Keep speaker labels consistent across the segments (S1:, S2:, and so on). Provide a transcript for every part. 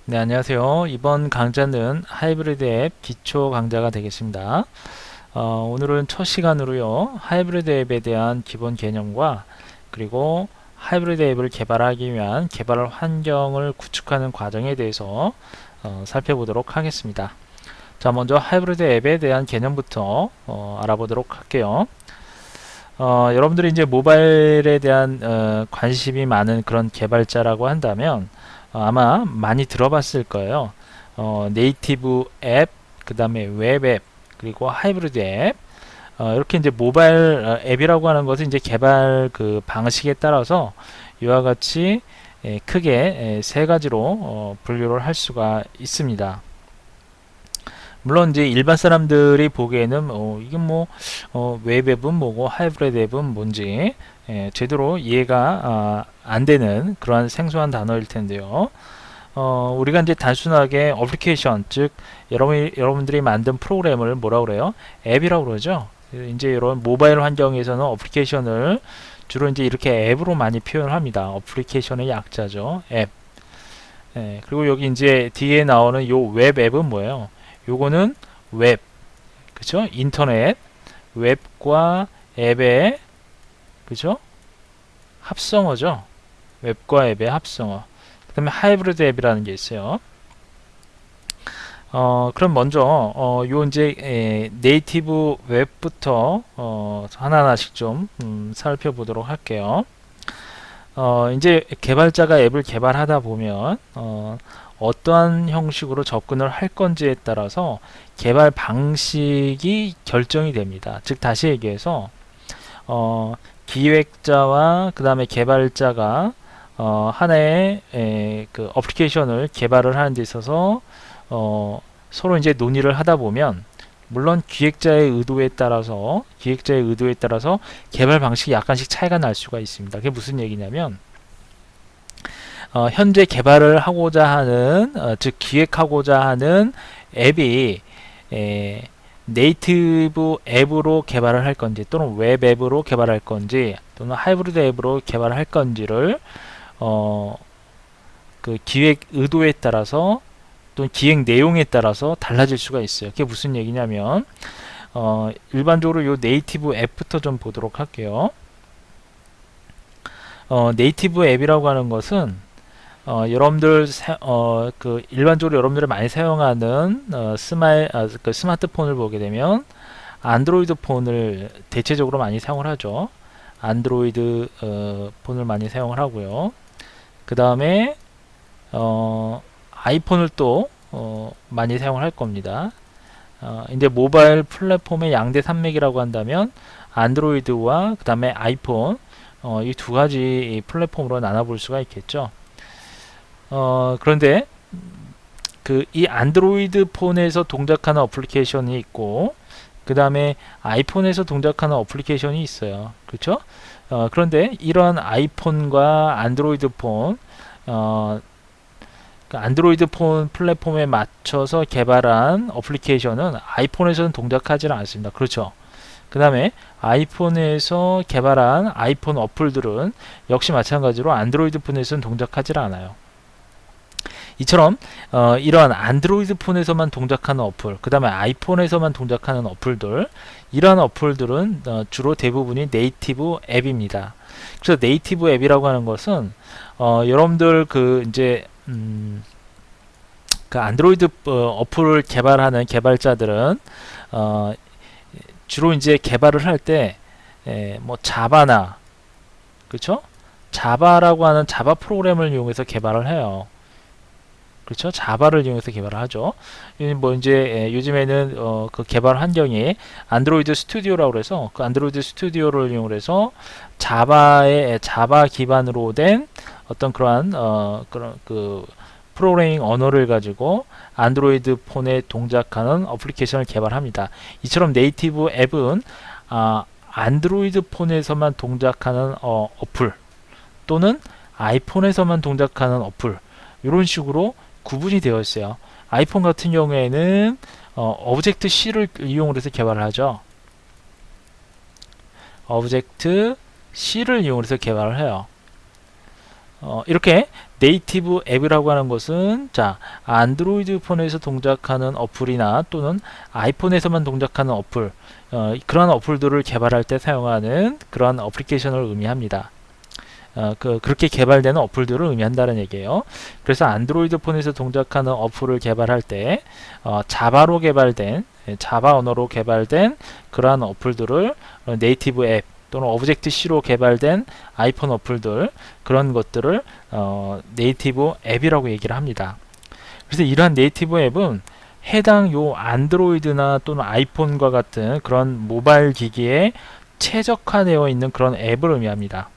S1: 네, 안녕하세요. 이번 강좌는 하이브리드 앱 기초 강좌가 되겠습니다. 오늘은 첫 시간으로요, 하이브리드 앱에 대한 기본 개념과 그리고 하이브리드 앱을 개발하기 위한 개발 환경을 구축하는 과정에 대해서 살펴보도록 하겠습니다. 자, 먼저 하이브리드 앱에 대한 개념부터 알아보도록 할게요. 여러분들이 이제 모바일에 대한 관심이 많은 그런 개발자라고 한다면 아마 많이 들어봤을 거예요. 네이티브 앱, 그 다음에 웹 앱, 그리고 하이브리드 앱. 이렇게 이제 모바일 앱이라고 하는 것은 이제 개발 그 방식에 따라서 이와 같이 크게 세 가지로 분류를 할 수가 있습니다. 물론 이제 일반 사람들이 보기에는 이게 뭐 웹앱은 뭐고 하이브리드 앱은 뭔지 제대로 이해가 안 되는 그러한 생소한 단어일 텐데요. 우리가 이제 단순하게 어플리케이션, 즉 여러분들이 만든 프로그램을 뭐라고 그래요? 앱이라고 그러죠. 이제 이런 모바일 환경에서는 어플리케이션을 주로 이제 이렇게 앱으로 많이 표현을 합니다. 어플리케이션의 약자죠. 앱. 그리고 여기 이제 뒤에 나오는 요 웹 앱은 뭐예요? 요거는 웹, 그죠? 인터넷, 웹과 앱의, 그죠? 합성어죠. 웹과 앱의 합성어. 그 다음에 하이브리드 앱이라는 게 있어요. 그럼 먼저 요 이제 네이티브 웹부터 하나하나씩 좀 살펴보도록 할게요. 이제 개발자가 앱을 개발하다 보면 어떠한 형식으로 접근을 할 건지에 따라서 개발 방식이 결정이 됩니다. 즉 다시 얘기해서 기획자와 그 다음에 개발자가 하나의 그 어플리케이션을 개발을 하는 데 있어서 서로 이제 논의를 하다 보면 물론 기획자의 의도에 따라서 개발 방식이 약간씩 차이가 날 수가 있습니다. 그게 무슨 얘기냐면 현재 개발을 하고자 하는 즉 기획하고자 하는 앱이 네이티브 앱으로 개발을 할 건지 또는 웹 앱으로 개발할 건지 또는 하이브리드 앱으로 개발을 할 건지를 그 기획 의도에 따라서 또는 기획 내용에 따라서 달라질 수가 있어요. 그게 무슨 얘기냐면 일반적으로 요 네이티브 앱부터 좀 보도록 할게요. 네이티브 앱이라고 하는 것은 그 일반적으로 여러분들이 많이 사용하는 그 스마트폰을 보게 되면 안드로이드 폰을 대체적으로 많이 사용을 하죠. 안드로이드 폰을 많이 사용을 하고요. 그 다음에 아이폰을 또 많이 사용을 할 겁니다. 이제 모바일 플랫폼의 양대 산맥이라고 한다면 안드로이드와 그 다음에 아이폰 이 두 가지 플랫폼으로 나눠볼 수가 있겠죠. 그런데 그 이 안드로이드 폰에서 동작하는 어플리케이션이 있고 그 다음에 아이폰에서 동작하는 어플리케이션이 있어요. 그렇죠? 그런데 이런 아이폰과 안드로이드 폰 그 안드로이드 폰 플랫폼에 맞춰서 개발한 어플리케이션은 아이폰에서는 동작하지 않습니다. 그렇죠? 그 다음에 아이폰에서 개발한 아이폰 어플들은 역시 마찬가지로 안드로이드 폰에서는 동작하지 않아요. 이처럼 이러한 안드로이드 폰에서만 동작하는 어플, 그 다음에 아이폰에서만 동작하는 어플들, 이러한 어플들은 주로 대부분이 네이티브 앱입니다. 그래서 네이티브 앱이라고 하는 것은 여러분들 그 이제 그 안드로이드 어플을 개발하는 개발자들은 주로 이제 개발을 할 때 뭐 자바나 그렇죠? 자바라고 하는 자바 프로그램을 이용해서 개발을 해요. 그렇죠? 자바를 이용해서 개발을 하죠. 뭐 이제 요즘에는 그 개발 환경이 안드로이드 스튜디오라고 해서 그 안드로이드 스튜디오를 이용해서 자바 기반으로 된 어떤 그러한 그런 그 프로그래밍 언어를 가지고 안드로이드 폰에 동작하는 어플리케이션을 개발합니다. 이처럼 네이티브 앱은 안드로이드 폰에서만 동작하는 어플 또는 아이폰에서만 동작하는 어플 이런 식으로 구분이 되어 있어요. 아이폰 같은 경우에는 오브젝트 C를 이용을 해서 개발을 하죠. 오브젝트 C를 이용을 해서 개발을 해요. 이렇게 네이티브 앱이라고 하는 것은 자 안드로이드 폰에서 동작하는 어플이나 또는 아이폰에서만 동작하는 어플 그러한 어플들을 개발할 때 사용하는 그러한 어플리케이션을 의미합니다. 그렇게 개발되는 어플들을 의미한다는 얘기예요. 그래서 안드로이드 폰에서 동작하는 어플을 개발할 때 자바로 개발된 자바 언어로 개발된 그러한 어플들을 네이티브 앱 또는 오브젝트 C로 개발된 아이폰 어플들 그런 것들을 네이티브 앱이라고 얘기를 합니다. 그래서 이러한 네이티브 앱은 해당 요 안드로이드나 또는 아이폰과 같은 그런 모바일 기기에 최적화되어 있는 그런 앱을 의미합니다.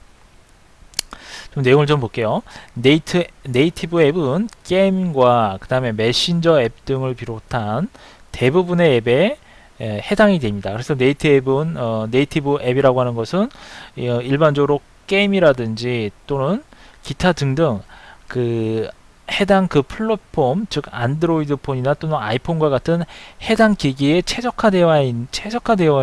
S1: 좀 내용을 좀 볼게요. 네이티브 앱은 게임과 그 다음에 메신저 앱 등을 비롯한 대부분의 앱에 해당이 됩니다. 그래서 네이티브 앱이라고 하는 것은 일반적으로 게임이라든지 또는 기타 등등 해당 플랫폼, 즉 안드로이드 폰이나 또는 아이폰과 같은 해당 기기에 최적화되어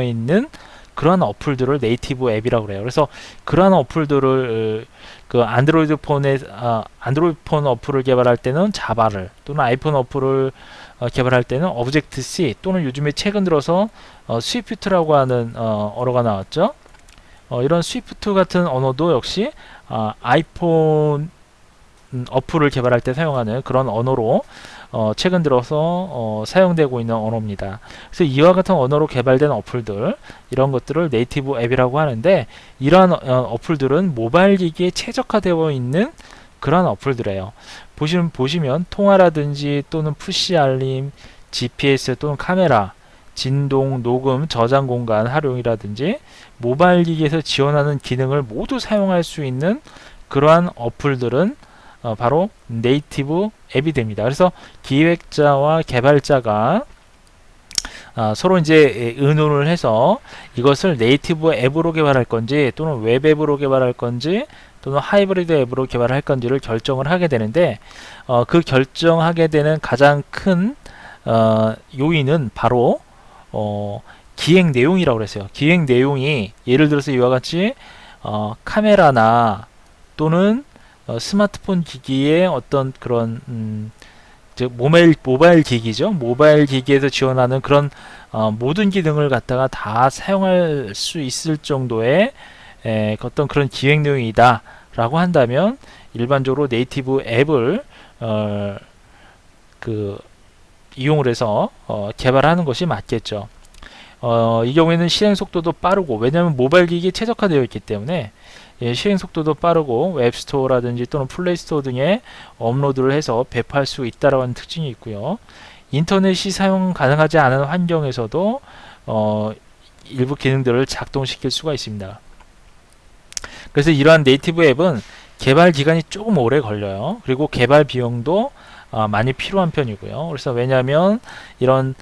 S1: 있는 그러한 어플들을 네이티브 앱이라고 그래요. 그래서 그러한 어플들을 안드로이드 폰 어플을 개발할 때는 자바를 또는 아이폰 어플을 개발할 때는 오브젝트 C 또는 요즘에 최근 들어서 스위프트라고 하는 언어가 나왔죠. 이런 스위프트 같은 언어도 역시 아이폰 어플을 개발할 때 사용하는 그런 언어로 최근 들어서 사용되고 있는 언어입니다. 그래서 이와 같은 언어로 개발된 어플들 이런 것들을 네이티브 앱이라고 하는데 이러한 어플들은 모바일 기기에 최적화되어 있는 그런 어플들이에요. 보시면 통화라든지 또는 푸시 알림, GPS 또는 카메라, 진동, 녹음, 저장 공간 활용이라든지 모바일 기기에서 지원하는 기능을 모두 사용할 수 있는 그러한 어플들은 바로 네이티브 앱이 됩니다. 그래서 기획자와 개발자가 서로 이제 의논을 해서 이것을 네이티브 앱으로 개발할 건지 또는 웹 앱으로 개발할 건지 또는 하이브리드 앱으로 개발할 건지를 결정을 하게 되는데 그 결정하게 되는 가장 큰 요인은 바로 기획 내용이라고 그랬어요. 기획 내용이 예를 들어서 이와 같이 카메라나 또는 스마트폰 기기의 어떤 그런 즉 모바일 기기죠. 모바일 기기에서 지원하는 그런 모든 기능을 갖다가 다 사용할 수 있을 정도의 어떤 그런 기획 내용이다 라고 한다면 일반적으로 네이티브 앱을 이용을 해서 개발하는 것이 맞겠죠. 이 경우에는 실행 속도도 빠르고 왜냐하면 모바일 기기에 최적화되어 있기 때문에 실행 속도도 빠르고 웹스토어라든지 또는 플레이스토어 등에 업로드를 해서 배포할 수 있다는 특징이 있고요. 인터넷이 사용 가능하지 않은 환경에서도 일부 기능들을 작동시킬 수가 있습니다. 그래서 이러한 네이티브 앱은 개발 기간이 조금 오래 걸려요. 그리고 개발 비용도 많이 필요한 편이고요. 그래서 왜냐하면 이런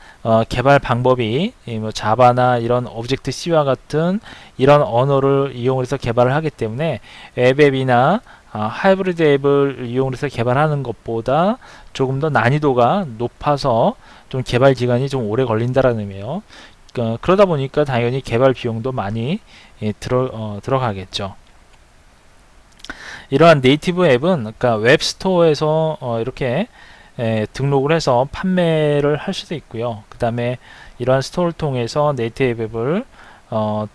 S1: 개발 방법이 뭐 자바나 이런 오브젝트 C와 같은 이런 언어를 이용해서 개발을 하기 때문에 웹앱이나 하이브리드 앱을 이용해서 개발하는 것보다 조금 더 난이도가 높아서 좀 개발 기간이 좀 오래 걸린다라는 의미예요. 그러다 보니까 당연히 개발 비용도 많이 들어가겠죠. 이러한 네이티브 앱은 그러니까 웹스토어에서 이렇게 등록을 해서 판매를 할 수도 있고요. 그 다음에 이러한 스토어를 통해서 네이티브 앱을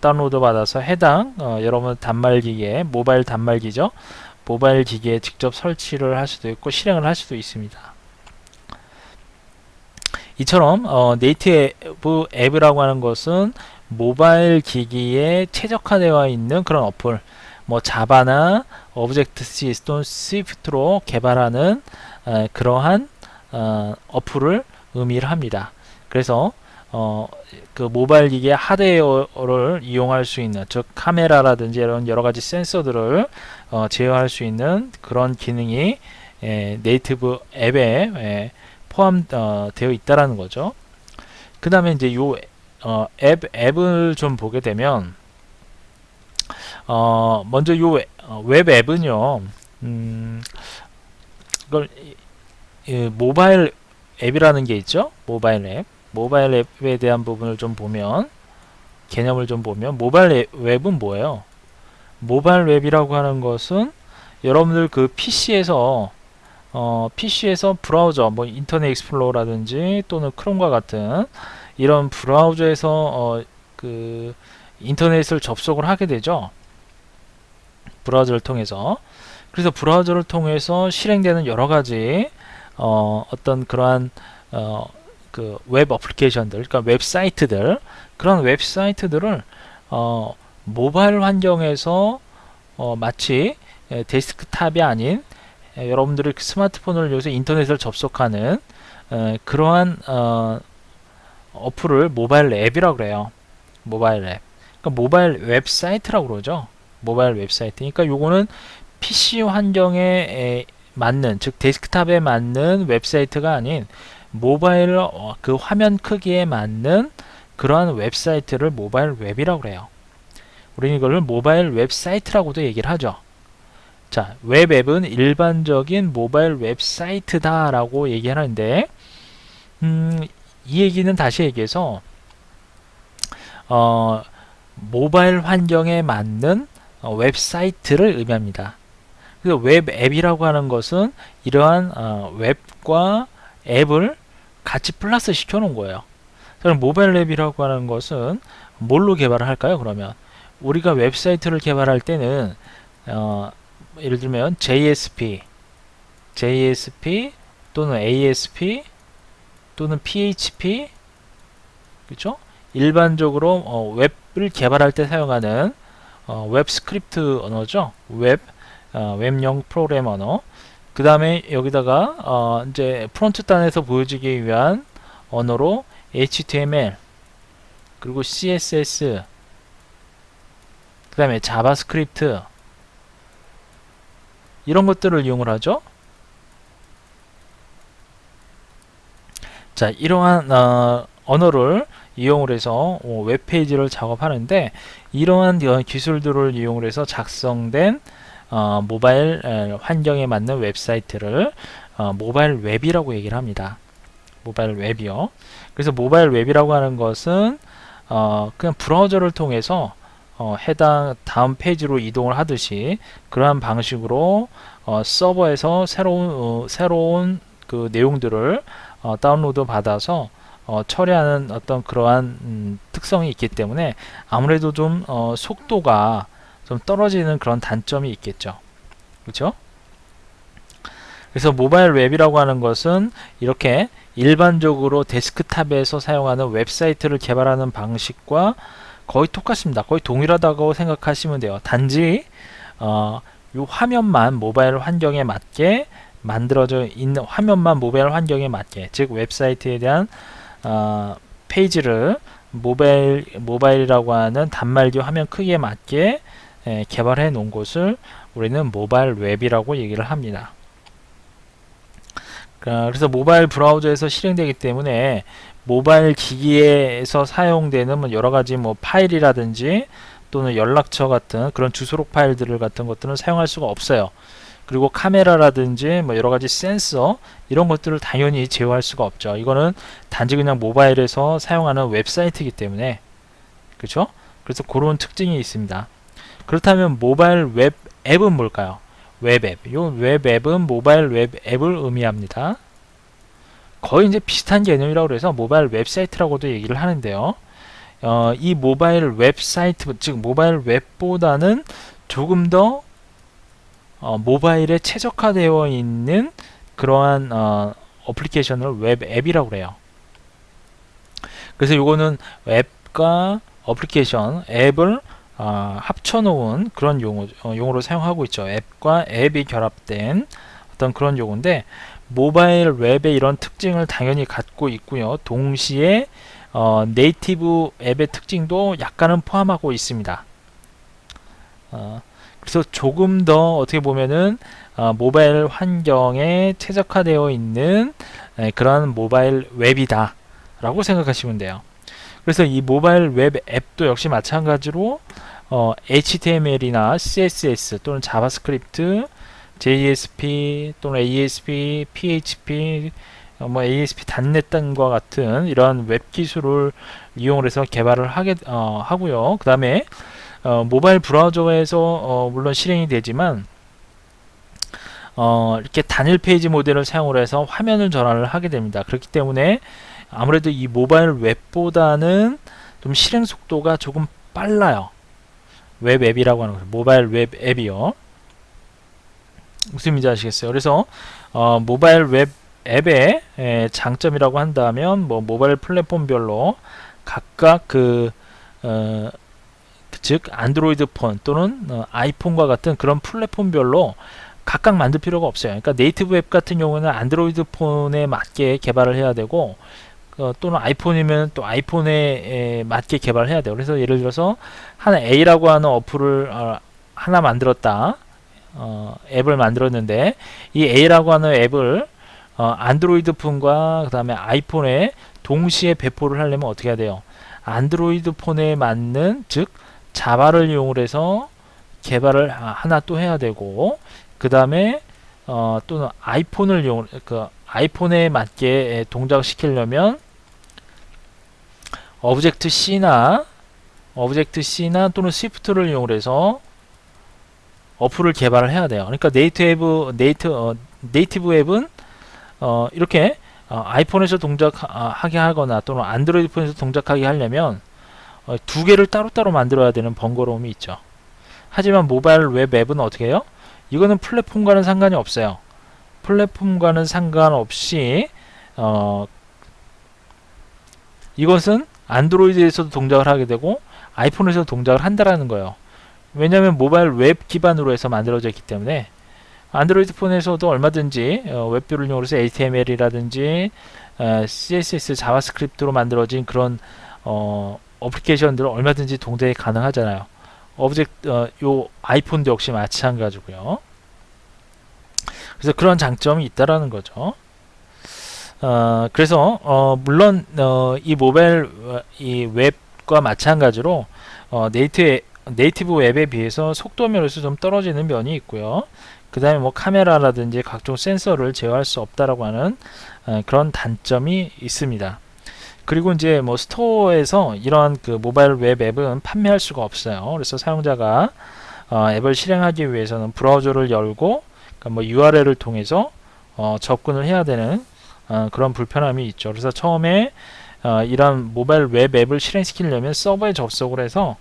S1: 다운로드 받아서 해당 여러분 단말기기에 모바일 단말기죠. 모바일 기기에 직접 설치를 할 수도 있고 실행을 할 수도 있습니다. 이처럼 네이티브 앱이라고 하는 것은 모바일 기기에 최적화되어 있는 그런 어플 뭐 자바나 오브젝트 C 또는 스위프트로 개발하는 그러한 어플을 의미를 합니다. 그래서 그 모바일 기기의 하드웨어를 이용할 수 있는 즉 카메라라든지 이런 여러가지 센서들을 제어할 수 있는 그런 기능이 네이티브 앱에 포함되어 있다라는 거죠. 그 다음에 이제 요 앱을 좀 보게 되면 먼저 요 웹 앱은요 이걸 모바일 앱이라는 게 있죠. 모바일 앱에 대한 부분을 좀 보면 개념을 좀 보면 모바일 웹은 뭐예요? 모바일 웹이라고 하는 것은 여러분들 그 PC에서 브라우저, 뭐 인터넷 익스플로러라든지 또는 크롬과 같은 이런 브라우저에서 그 인터넷을 접속을 하게 되죠. 브라우저를 통해서. 그래서 브라우저를 통해서 실행되는 여러 가지 어떤 그러한 그 웹 어플리케이션들, 그러니까 웹사이트들, 그런 웹사이트들을 모바일 환경에서 마치 데스크탑이 아닌 여러분들이 스마트폰을 이용해서 인터넷을 접속하는 그러한 어플을 모바일 앱이라고 그래요. 모바일 앱. 그러니까 모바일 웹사이트라고 그러죠. 모바일 웹사이트. 그러니까 요거는 PC 환경에 맞는, 즉 데스크탑에 맞는 웹사이트가 아닌 모바일 그 화면 크기에 맞는 그러한 웹사이트를 모바일 웹이라고 그래요. 우리는 이걸 모바일 웹사이트라고도 얘기를 하죠. 자, 웹앱은 일반적인 모바일 웹사이트다라고 얘기하는데, 이 얘기는 다시 얘기해서 모바일 환경에 맞는 웹사이트를 의미합니다. 그래서 웹앱이라고 하는 것은 이러한 웹과 앱을 같이 플러스 시켜 놓은 거예요. 그럼 모바일 앱이라고 하는 것은 뭘로 개발을 할까요? 그러면 우리가 웹사이트를 개발할 때는 예를 들면 JSP 또는 ASP 또는 PHP, 그렇죠? 일반적으로 웹을 개발할 때 사용하는 웹 스크립트 언어죠. 웹용 프로그램 언어. 그 다음에 여기다가 이제 프론트 단에서 보여지기 위한 언어로 HTML, 그리고 CSS, 그 다음에 자바스크립트, 이런 것들을 이용을 하죠. 자, 이러한 언어를 이용을 해서 웹페이지를 작업하는데, 이러한 기술들을 이용을 해서 작성된 모바일 환경에 맞는 웹사이트를 모바일 웹이라고 얘기를 합니다. 모바일 웹이요. 그래서 모바일 웹이라고 하는 것은 그냥 브라우저를 통해서 해당 다음 페이지로 이동을 하듯이 그러한 방식으로 서버에서 새로운 그 내용들을 다운로드 받아서 처리하는 어떤 그러한 특성이 있기 때문에 아무래도 좀 속도가 좀 떨어지는 그런 단점이 있겠죠. 그렇죠? 그래서 모바일 웹이라고 하는 것은 이렇게 일반적으로 데스크탑에서 사용하는 웹사이트를 개발하는 방식과 거의 똑같습니다. 거의 동일하다고 생각하시면 돼요. 단지 이 화면만 모바일 환경에 맞게 만들어져 있는, 화면만 모바일 환경에 맞게, 즉 웹사이트에 대한 페이지를 모바일이라고 하는 단말기 화면 크기에 맞게 개발해 놓은 것을 우리는 모바일 웹이라고 얘기를 합니다. 그래서 모바일 브라우저에서 실행되기 때문에 모바일 기기에서 사용되는 뭐 여러 가지 뭐 파일이라든지 또는 연락처 같은 그런 주소록 파일들 같은 것들은 사용할 수가 없어요. 그리고 카메라라든지 뭐 여러 가지 센서, 이런 것들을 당연히 제어할 수가 없죠. 이거는 단지 그냥 모바일에서 사용하는 웹사이트이기 때문에, 그렇죠? 그래서 그런 특징이 있습니다. 그렇다면 모바일 웹 앱은 뭘까요? 웹앱. 요 웹앱은 모바일 웹앱을 의미합니다. 거의 이제 비슷한 개념이라고 해서 모바일 웹사이트라고도 얘기를 하는데요. 이 모바일 웹사이트, 즉 모바일 웹보다는 조금 더 모바일에 최적화되어 있는 그러한 어플리케이션을 웹앱이라고 그래요. 그래서 이거는 웹과 어플리케이션, 앱을 합쳐놓은 그런 용어로 사용하고 있죠. 앱과 앱이 결합된 어떤 그런 용어인데, 모바일 웹의 이런 특징을 당연히 갖고 있고요. 동시에 네이티브 앱의 특징도 약간은 포함하고 있습니다. 그래서 조금 더 어떻게 보면은 모바일 환경에 최적화되어 있는 그런 모바일 웹이다 라고 생각하시면 돼요. 그래서 이 모바일 웹 앱도 역시 마찬가지로 HTML이나 CSS 또는 자바스크립트, JSP 또는 ASP, PHP, 뭐 ASP.NET 등과 같은 이런 웹 기술을 이용해서 개발을 하고요. 그 다음에 모바일 브라우저에서 물론 실행이 되지만 이렇게 단일 페이지 모델을 사용을 해서 화면을 전환을 하게 됩니다. 그렇기 때문에 아무래도 이 모바일 웹보다는 좀 실행 속도가 조금 빨라요. 웹 앱이라고 하는 거죠. 모바일 웹 앱이요. 무슨 말인지 아시겠어요? 그래서 모바일 웹 앱의 장점이라고 한다면 뭐 모바일 플랫폼별로 각각 즉 안드로이드 폰 또는 아이폰과 같은 그런 플랫폼별로 각각 만들 필요가 없어요. 그러니까 네이티브 앱 같은 경우는 안드로이드 폰에 맞게 개발을 해야 되고 또는 아이폰이면 또 아이폰에 맞게 개발을 해야 돼요. 그래서 예를 들어서 하나 A라고 하는 어플을 하나 만들었다. 앱을 만들었는데 이 A라고 하는 앱을 안드로이드 폰과 그 다음에 아이폰에 동시에 배포를 하려면 어떻게 해야 돼요? 안드로이드 폰에 맞는 즉 자바를 이용을 해서 개발을 하나 또 해야 되고 그 다음에 또는 아이폰을 이용 아이폰에 맞게 동작을 시키려면 오브젝트 C나 또는 스위프트를 이용을 해서 어플을 개발을 해야 돼요. 그러니까 네이티브 앱은 이렇게 아이폰에서 동작하게 하거나 또는 안드로이드 폰에서 동작하게 하려면 두 개를 따로따로 만들어야 되는 번거로움이 있죠. 하지만 모바일 웹 앱은 어떻게 해요? 이거는 플랫폼과는 상관이 없어요. 플랫폼과는 상관없이 이것은 안드로이드에서도 동작을 하게 되고 아이폰에서도 동작을 한다라는 거예요. 왜냐하면 모바일 웹 기반으로 해서 만들어져 있기 때문에 안드로이드 폰에서도 얼마든지 웹뷰를 이용해서 HTML이라든지 CSS, 자바스크립트로 만들어진 그런 어플리케이션들을 얼마든지 동작이 가능하잖아요. 요 아이폰도 역시 마찬가지고요. 그래서 그런 장점이 있다라는 거죠. 그래서 물론 이 모바일 이 웹과 마찬가지로 네이티브 웹에 비해서 속도 면에서 좀 떨어지는 면이 있고요. 그 다음에 뭐 카메라라든지 각종 센서를 제어할 수 없다라고 하는 그런 단점이 있습니다. 그리고 이제 뭐 스토어에서 이러한 그 모바일 웹 앱은 판매할 수가 없어요. 그래서 사용자가 앱을 실행하기 위해서는 브라우저를 열고 그러니까 뭐 URL을 통해서 접근을 해야 되는 그런 불편함이 있죠. 그래서 처음에 이런 모바일 웹 앱을 실행시키려면 서버에 접속을 해서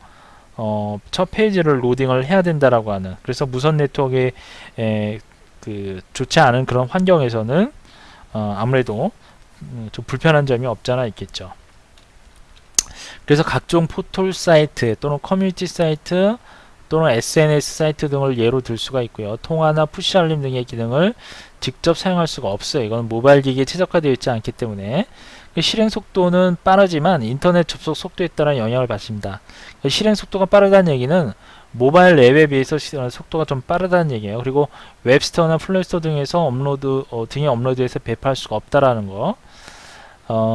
S1: 첫 페이지를 로딩을 해야 된다라고 하는 그래서 무선 네트워크에 좋지 않은 그런 환경에서는 아무래도 좀 불편한 점이 없잖아 있겠죠. 그래서 각종 포털 사이트 또는 커뮤니티 사이트 또는 SNS 사이트 등을 예로 들 수가 있고요. 통화나 푸시 알림 등의 기능을 직접 사용할 수가 없어요. 이건 모바일 기기에 최적화되어 있지 않기 때문에 실행 속도는 빠르지만 인터넷 접속 속도에 따른 영향을 받습니다. 실행 속도가 빠르다는 얘기는 모바일 앱에 비해서 속도가 좀 빠르다는 얘기예요. 그리고 웹스토어나 플레이스토어 등에서 업로드해서 배포할 수가 없다라는 거.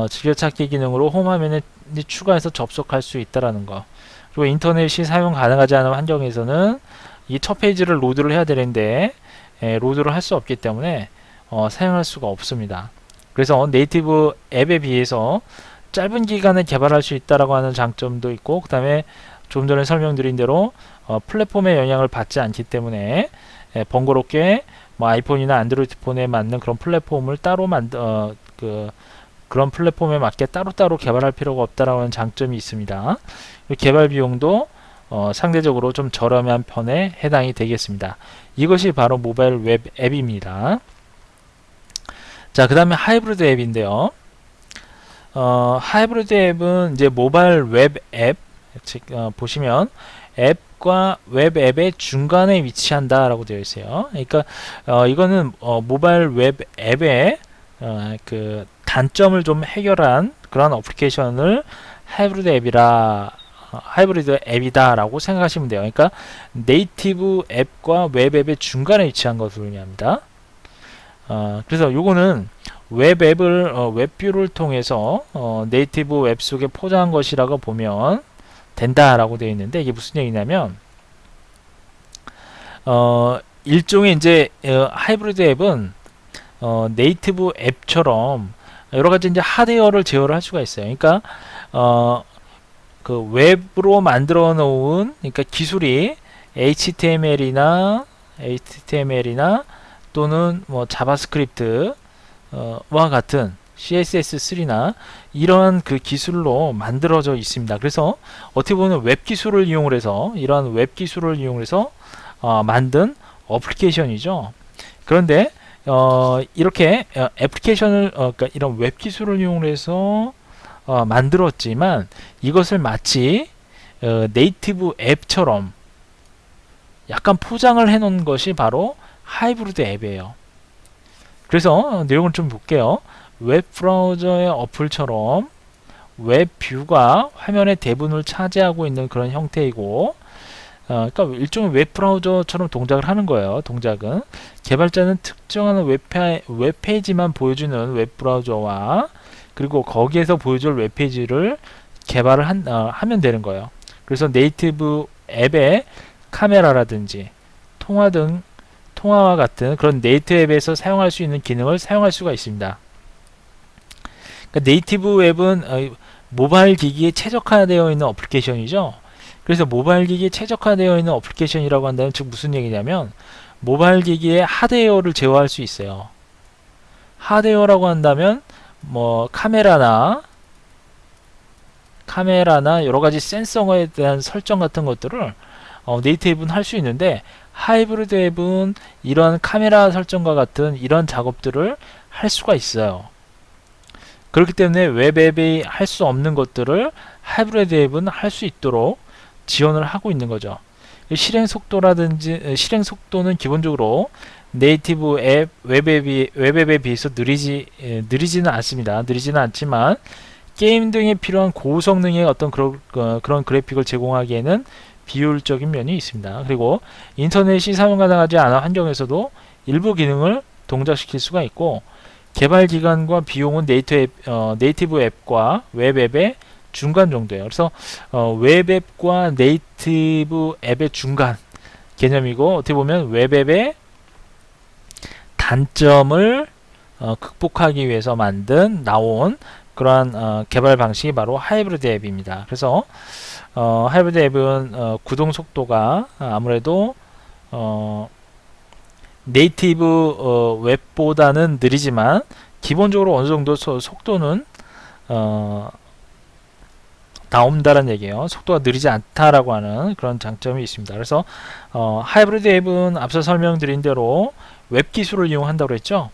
S1: 즐겨찾기 기능으로 홈화면에 추가해서 접속할 수 있다라는 거. 그리고 인터넷이 사용 가능하지 않은 환경에서는 이 첫 페이지를 로드를 해야 되는데 로드를 할 수 없기 때문에 사용할 수가 없습니다. 그래서 네이티브 앱에 비해서 짧은 기간에 개발할 수 있다라고 하는 장점도 있고 그 다음에 조금 전에 설명드린 대로 플랫폼의 영향을 받지 않기 때문에 번거롭게 뭐 아이폰이나 안드로이드 폰에 맞는 그런 플랫폼을 따로 그런 플랫폼에 맞게 따로따로 개발할 필요가 없다라고 하는 장점이 있습니다. 개발 비용도 상대적으로 좀 저렴한 편에 해당이 되겠습니다. 이것이 바로 모바일 웹 앱입니다. 자, 그 다음에 하이브리드 앱인데요. 하이브리드 앱은 이제 모바일 웹 앱, 보시면 앱과 웹 앱의 중간에 위치한다 라고 되어 있어요. 그러니까 이거는 모바일 웹 앱의 그 단점을 좀 해결한 그런 어플리케이션을 하이브리드 앱이다 라고 생각하시면 돼요. 그러니까 네이티브 앱과 웹 앱의 중간에 위치한 것을 의미합니다. 그래서 요거는 웹 앱을 웹뷰를 통해서 네이티브 웹 속에 포장한 것이라고 보면 된다라고 되어 있는데 이게 무슨 얘기냐면 일종의 이제 하이브리드 앱은 네이티브 앱처럼 여러 가지 이제 하드웨어를 제어를 할 수가 있어요. 그러니까 그 웹으로 만들어 놓은 그러니까 기술이 HTML이나 또는 뭐 자바스크립트 와 같은 CSS3나 이러한 그 기술로 만들어져 있습니다. 그래서 어떻게 보면 웹 기술을 이용해서 이러한 웹 기술을 이용해서 만든 어플리케이션이죠. 그런데 이렇게 애플리케이션을 그러니까 이런 웹 기술을 이용해서 만들었지만 이것을 마치 네이티브 앱처럼 약간 포장을 해 놓은 것이 바로 하이브리드 앱이에요. 그래서 내용을 좀 볼게요. 웹 브라우저의 어플처럼 웹 뷰가 화면의 대부분을 차지하고 있는 그런 형태이고, 그러니까 일종의 웹 브라우저처럼 동작을 하는 거예요. 동작은 개발자는 특정한 웹페이지만 보여주는 웹 브라우저와 그리고 거기에서 보여줄 웹페이지를 개발을 하면 되는 거예요. 그래서 네이티브 앱의 카메라라든지 통화와 같은 그런 네이티브 앱에서 사용할 수 있는 기능을 사용할 수가 있습니다. 그러니까 네이티브 웹은 모바일 기기에 최적화되어 있는 어플리케이션이죠. 그래서 모바일 기기에 최적화되어 있는 어플리케이션이라고 한다면 즉 무슨 얘기냐면 모바일 기기의 하드웨어를 제어할 수 있어요. 하드웨어라고 한다면 뭐 카메라나 여러 가지 센서에 대한 설정 같은 것들을 네이티브 앱은 할 수 있는데 하이브리드 앱은 이런 카메라 설정과 같은 이런 작업들을 할 수가 있어요. 그렇기 때문에 웹 앱이 할 수 없는 것들을 하이브리드 앱은 할 수 있도록 지원을 하고 있는 거죠. 실행 속도는 기본적으로 네이티브 앱, 웹앱에 비해서 느리지는 않습니다. 느리지는 않지만 게임 등에 필요한 고성능의 어떤 그런 그래픽을 제공하기에는 비효율적인 면이 있습니다. 그리고 인터넷이 사용 가능하지 않은 환경에서도 일부 기능을 동작시킬 수가 있고, 개발 기간과 비용은 네이티브 앱과 웹 앱의 중간 정도예요. 그래서 웹 앱과 네이티브 앱의 중간 개념이고, 어떻게 보면 웹 앱의 단점을 극복하기 위해서 나온 그러한 개발 방식이 바로 하이브리드 앱입니다. 그래서 하이브리드 앱은 구동 속도가 아무래도 네이티브 웹보다는 느리지만 기본적으로 어느 정도 속도는 나온다는 얘기예요. 속도가 느리지 않다라고 하는 그런 장점이 있습니다. 그래서 하이브리드 앱은 앞서 설명드린 대로 웹 기술을 이용한다고 그랬죠.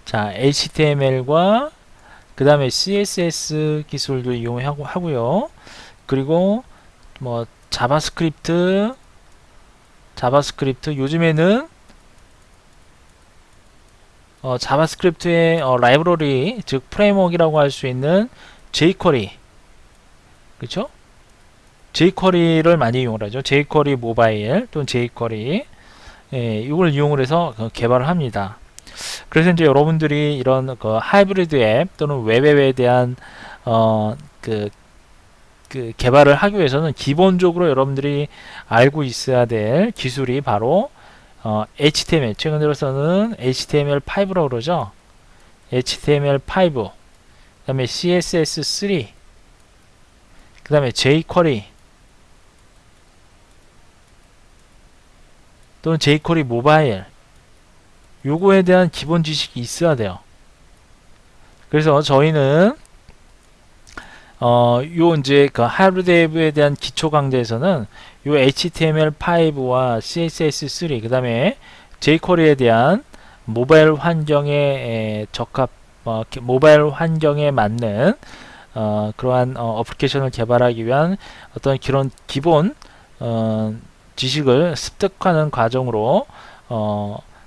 S1: HTML과 그 다음에 CSS 기술도 이용하고 하고요. 그리고 뭐 자바스크립트 요즘에는 자바스크립트의 라이브러리, 즉 프레임워크라고 할 수 있는 jQuery, 그렇죠? jQuery를 많이 이용을 하죠. jQuery 모바일 또는 jQuery, 이걸 이용을 해서 개발을 합니다. 그래서 이제 여러분들이 이런 하이브리드 앱 또는 웹앱에 대한 그 개발을 하기 위해서는 기본적으로 여러분들이 알고 있어야 될 기술이 바로 HTML, 최근 들어서는 HTML5라고 그러죠. HTML5, 그 다음에 CSS3, 그 다음에 jQuery 또는 jQuery 모바일, 요거에 대한 기본 지식이 있어야 돼요. 그래서 저희는 요 이제 그 하이브리드 앱에 대한 기초 강좌에서는 요 HTML5와 CSS3, 그 다음에 jQuery에 대한 모바일 환경에 모바일 환경에 맞는 그러한 어플리케이션을 개발하기 위한 어떤 그런 기본 지식을 습득하는 과정으로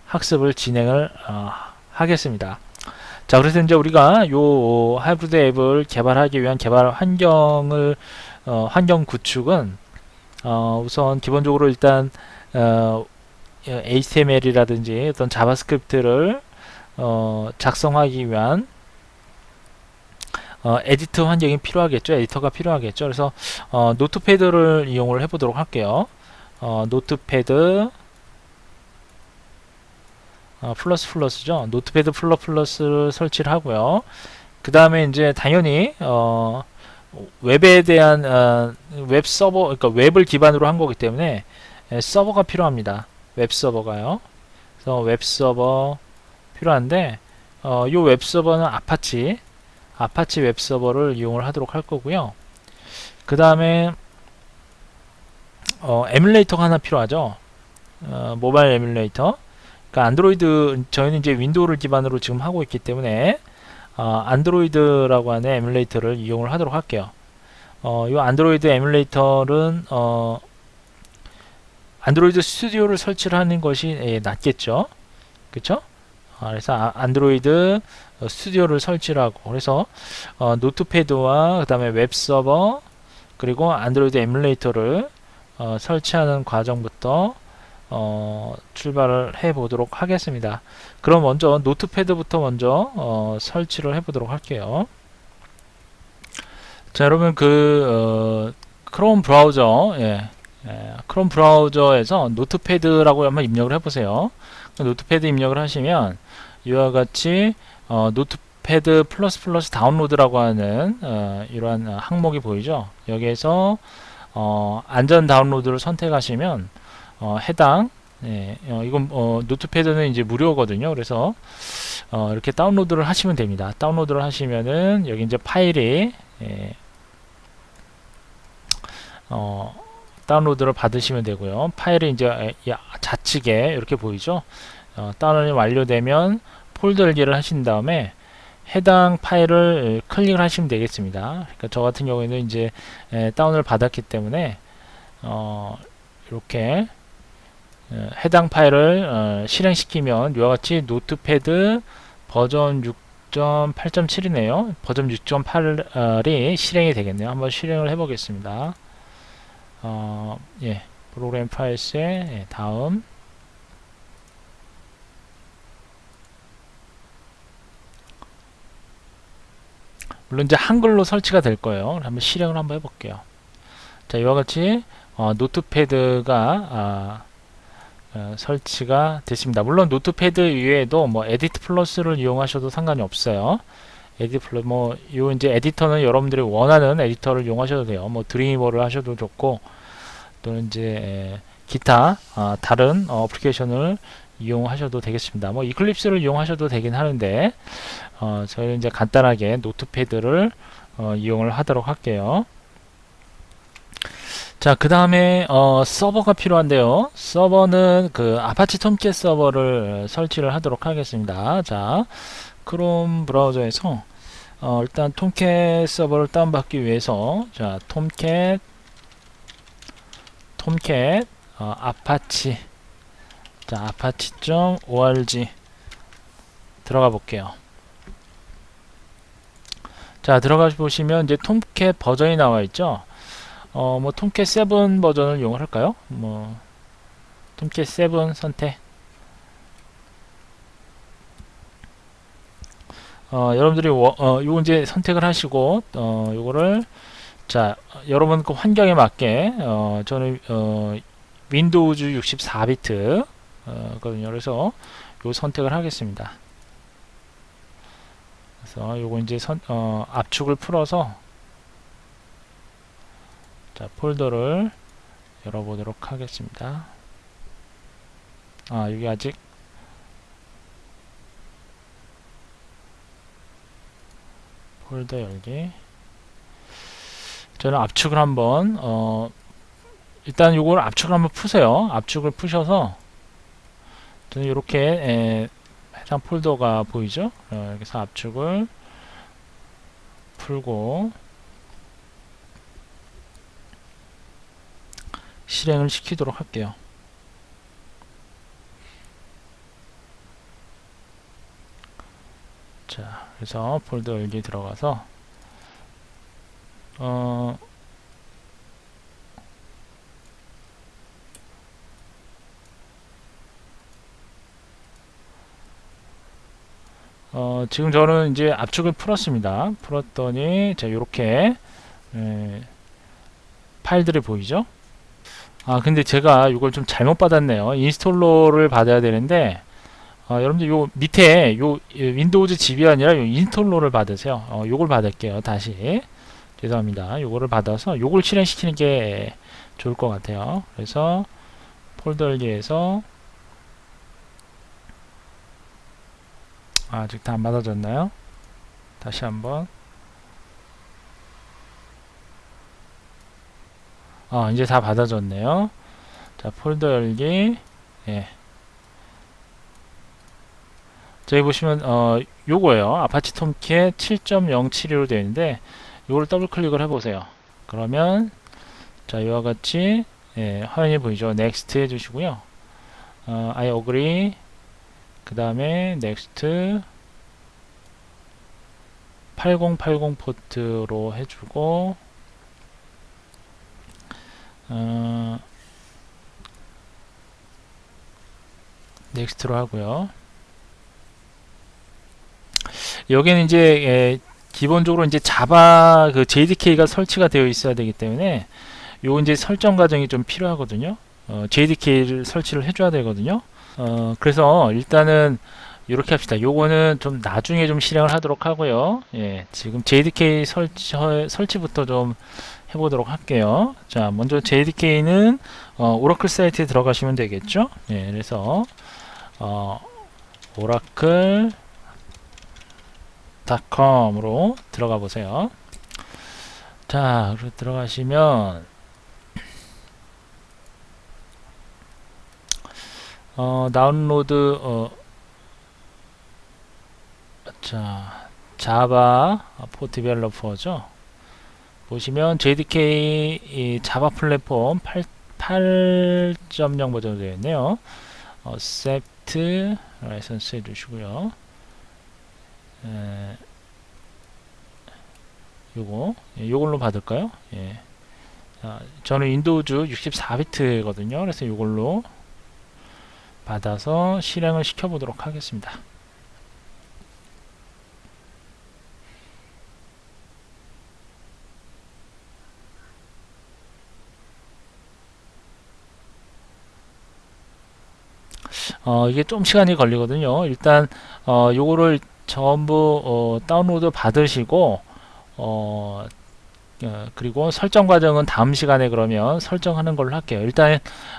S1: 학습을 진행을 하겠습니다. 자, 그래서 이제 우리가 요 하이브리드 앱을 개발하기 위한 개발 환경 구축은 우선 기본적으로 일단 HTML이라든지 어떤 자바스크립트를 작성하기 위한 에디터 환경이 필요하겠죠. 에디터가 필요하겠죠. 그래서 노트패드를 이용을 해보도록 할게요. 노트패드 플러스죠. 노트패드 플러스를 설치를 하고요. 그 다음에 이제 당연히 웹에 대한 웹 서버, 그러니까 웹을 기반으로 한 거기 때문에 서버가 필요합니다. 웹서버가요. 그래서 웹서버 필요한데 요 웹서버는 아파치 웹서버를 이용을 하도록 할 거고요. 그 다음에 에뮬레이터가 하나 필요하죠. 모바일 에뮬레이터. 그러니까 안드로이드, 저희는 이제 윈도우를 기반으로 지금 하고 있기 때문에 안드로이드라고 하는 에뮬레이터를 이용을 하도록 할게요. 이 안드로이드 에뮬레이터는 안드로이드 스튜디오를 설치를 하는 것이 낫겠죠. 그쵸? 그래서 안드로이드 스튜디오를 설치를 하고, 그래서 노트패드와 그 다음에 웹서버 그리고 안드로이드 에뮬레이터를 설치하는 과정부터 출발을 해 보도록 하겠습니다. 그럼 먼저 노트패드부터 먼저 설치를 해 보도록 할게요. 자, 여러분 크롬 브라우저, 크롬 브라우저에서 노트패드라고 한번 입력을 해보세요. 노트패드 입력을 하시면 이와 같이 노트패드 플러스 다운로드라고 하는 이러한 항목이 보이죠. 여기에서 안전 다운로드를 선택하시면 해당 이건 노트패드는 이제 무료거든요. 그래서 이렇게 다운로드를 하시면 됩니다. 다운로드를 하시면은 여기 이제 파일이 다운로드를 받으시면 되고요. 파일이 이제 좌측에 이렇게 보이죠. 다운이 완료되면 폴더 열기를 하신 다음에 해당 파일을 클릭을 하시면 되겠습니다. 그러니까 저 같은 경우에는 이제 다운을 받았기 때문에 이렇게 해당 파일을 실행시키면 이와 같이 노트패드 버전 6.8.7이네요. 버전 6.8이 실행이 되겠네요. 한번 실행을 해보겠습니다. 프로그램 파일스에 다음 물론 이제 한글로 설치가 될 거예요. 한번 실행을 한번 해볼게요. 자, 이와 같이 노트패드가 설치가 됐습니다. 물론 노트패드 이외에도 뭐 에디트 플러스를 이용하셔도 상관이 없어요. 에디트 플러스 요 이제 에디터는 여러분들이 원하는 에디터를 이용하셔도 돼요. 뭐 드림이버를 하셔도 좋고 또는 이제 기타 다른 어플리케이션을 이용하셔도 되겠습니다. 뭐 이클립스를 이용하셔도 되긴 하는데 저희는 이제 간단하게 노트패드를 이용을 하도록 할게요. 자, 그 다음에 서버가 필요한데요. 서버는 그 아파치 톰캣 서버를 설치를 하도록 하겠습니다. 자, 크롬 브라우저에서 일단 톰캣 서버를 다운받기 위해서 자, 톰캣 아파치 자, apache.org 들어가 볼게요. 자, 들어가 보시면 이제 톰캣 버전이 나와 있죠. 뭐 톰캣 7 버전을 이용할까요? 뭐 톰캣 7 선택. 여러분들이 요거 이제 선택을 하시고 요거를 자, 여러분 그 환경에 맞게 저는 윈도우즈 64비트 거든요. 그래서 요 선택을 하겠습니다. 그래서 요거 이제 압축을 풀어서 자, 폴더를 열어보도록 하겠습니다. 여기 아직 폴더 열기. 저는 압축을 한번 일단 요걸 압축을 한번 푸세요. 압축을 푸셔서 저는 이렇게 해당 폴더가 보이죠? 여기서 압축을 풀고 실행을 시키도록 할게요. 자, 그래서 폴더 열기 들어가서 지금 저는 이제 압축을 풀었습니다. 풀었더니 자, 요렇게 파일들이 보이죠? 근데 제가 이걸 좀 잘못 받았네요. 인스톨러를 받아야 되는데 여러분들 요 밑에 요 윈도우즈 집이 아니라 요 인스톨러를 받으세요. 요걸 받을게요. 다시 죄송합니다. 요거를 받아서 요걸 실행시키는 게 좋을 것 같아요. 그래서 폴더 열기에서 아직 다 안 받아졌나요? 다시 한번. 이제 다 받아졌네요. 자, 폴더 열기. 예. 저기 보시면 요거예요. 아파치 톰캣 7.072로 되어 있는데 요거를 더블 클릭을 해 보세요. 그러면 자, 이와 같이 예, 화면이 보이죠. 넥스트 해 주시고요. I agree. 그 다음에 next 8080 포트로 해주고 넥스트로 하고요. 여기는 이제 기본적으로 이제 자바 그 JDK가 설치가 되어 있어야 되기 때문에 요 이제 설정 과정이 좀 필요하거든요. JDK를 설치를 해줘야 되거든요. 그래서 일단은 이렇게 합시다. 요거는 좀 나중에 좀 실행을 하도록 하고요. 예, 지금 JDK 설치부터 좀 해보도록 할게요. 자, 먼저 JDK는 오라클 사이트에 들어가시면 되겠죠. 예, 그래서 oracle.com으로 들어가 보세요. 자, 들어가시면 다운로드 자, 자바 포트 디벨로퍼죠. 보시면 JDK 이 자바 플랫폼 8.0 버전으로 되어 있네요. accept 라이선스 해주시고요. 요걸로 받을까요? 예. 저는 윈도우즈 64비트거든요. 그래서 요걸로 받아서 실행을 시켜 보도록 하겠습니다. 이게 좀 시간이 걸리거든요. 일단 요거를 전부 다운로드 받으시고 그리고 설정 과정은 다음 시간에 그러면 설정하는 걸로 할게요. 일단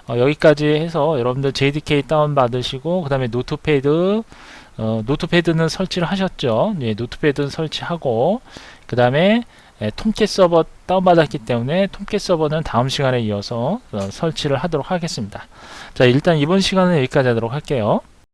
S1: 여기까지 해서 여러분들 JDK 다운 받으시고 그 다음에 노트패드 노트패드는 설치를 하셨죠. 예, 노트패드는 설치하고 그 다음에 톰캣 서버 다운받았기 때문에 톰캣 서버는 다음 시간에 이어서 설치를 하도록 하겠습니다. 자, 일단 이번 시간은 여기까지 하도록 할게요.